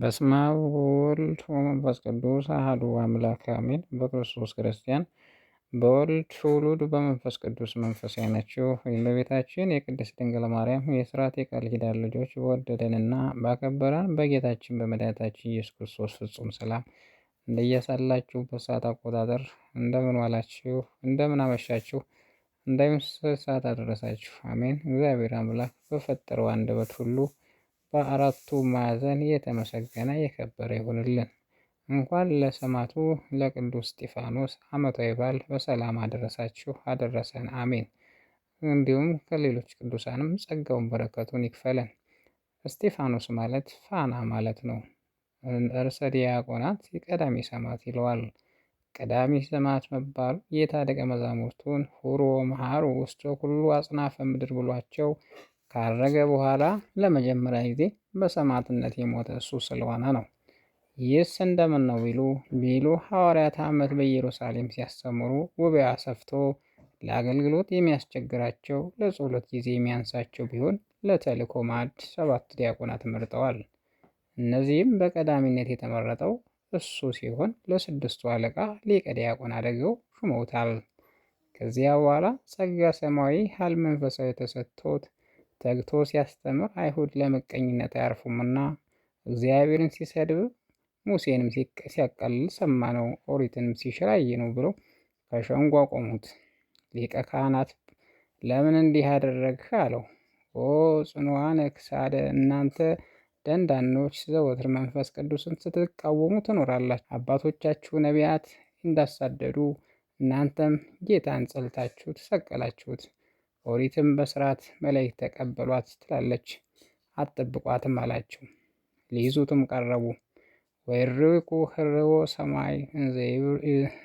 በስመ አብ ወወልድ ወመንፈስ ቅዱስ አሐዱ አምላክ አሜን። በክርስቶስ ክርስቲያን በወልድ ውሉድ በመንፈስ ቅዱስ መንፈሳዊ ናችሁ። የእመቤታችን የቅድስት ድንግል ማርያም የሥርዓት የቃል ኪዳን ልጆች በወደደንና ባከበረን በጌታችን በመድኃኒታችን ኢየሱስ ክርስቶስ ፍጹም ሰላም እንደየሳላችሁበት ሰዓት አቆጣጠር እንደምን ዋላችሁ፣ እንደምን አመሻችሁ፣ እንደምን ሰዓት አደረሳችሁ። አሜን። እግዚአብሔር አምላክ በፈጠረው አንደበት ሁሉ በአራቱ ማዕዘን የተመሰገነ የከበረ ይሁንልን። እንኳን ለሰማዕቱ ለቅዱስ እስጢፋኖስ ዓመታዊ በዓል በሰላም አደረሳችሁ አደረሰን። አሜን። እንዲሁም ከሌሎች ቅዱሳንም ጸጋውን በረከቱን ይክፈለን። እስጢፋኖስ ማለት ፋና ማለት ነው። ርዕሰ ዲያቆናት የቀዳሚ ሰማዕት ይለዋል። ቀዳሚ ሰማዕት መባሉ ጌታ ደቀ መዛሙርቱን ሁሩ ወመሃሩ ውስተ ኩሉ አጽናፈ ምድር ብሏቸው ካረገ በኋላ ለመጀመሪያ ጊዜ በሰማዕትነት የሞተ እሱ ስለሆነ ነው። ይህስ እንደምን ነው ቢሉ ሐዋርያት ዓመት በኢየሩሳሌም ሲያስተምሩ ጉባኤ ሰፍቶ ለአገልግሎት የሚያስቸግራቸው ለጸሎት ጊዜ የሚያንሳቸው ቢሆን ለተልእኮ ማዕድ 7 ዲያቆናት መርጠዋል። እነዚህም በቀዳሚነት የተመረጠው እሱ ሲሆን ለስድስቱ አለቃ ሊቀ ዲያቆን አድርገው ሹመውታል። ከዚያ በኋላ ጸጋ ሰማያዊ ኃይል መንፈሳዊ ተሰጥቶት ተግቶ ሲያስተምር አይሁድ ለምቀኝነት አያርፉምና እግዚአብሔርን ሲሰድብ ሙሴንም ሲያቃልል ሰማነው፣ ኦሪትንም ሲሽር አየነው ብለው ከሸንጎ አቆሙት። ሊቀ ካህናት ለምን እንዲህ አደረግህ አለው። ኦ ጽኑዓነ ክሳደ፣ እናንተ ደንዳኖች ዘወትር መንፈስ ቅዱስን ስትቃወሙ ትኖራላችሁ። አባቶቻችሁ ነቢያት እንዳሳደዱ እናንተም ጌታን ጸልታችሁ ተሰቀላችሁት። ኦሪትም በስርዓት መላእክት ተቀበሏት ትላለች፣ አትጠብቋትም አላቸው። ሊይዙትም ቀረቡ። ወይርቁ ህርዎ ሰማይ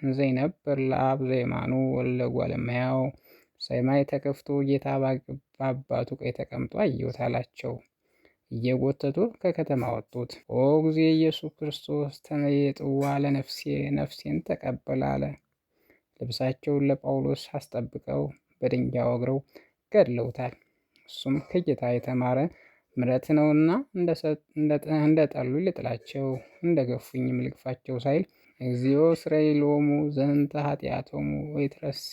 እንዘይነብር ለአብ ዘይማኑ ወለ እጓለ እመሕያው፣ ሰማይ ተከፍቶ ጌታ በአባቱ ቀኝ ተቀምጦ አየሁት አላቸው። እየጎተቱ ከከተማ ወጡት። ኦ ጊዜ ኢየሱስ ክርስቶስ ተመየጥዋ ለነፍሴ፣ ነፍሴን ተቀበል አለ። ልብሳቸውን ለጳውሎስ አስጠብቀው በድንጋይ ወግረው ገድለውታል። እሱም ከጌታ የተማረ ምሕረት ነውና እንደ ጠሉ ልጥላቸው፣ እንደ ገፉኝም ልግፋቸው ሳይል እግዚኦ ስረይ ሎሙ ዘንተ ኃጢአቶሙ ወይትረሲ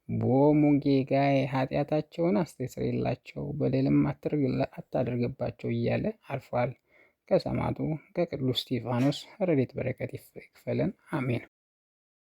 ቦሙ ጌጋዬ፣ ኃጢአታቸውን አስተስርይላቸው በደልም አታድርግባቸው እያለ አርፏል። ከሰማዕቱ ከቅዱስ እስጢፋኖስ ረድኤት በረከት ይክፈለን። አሜን።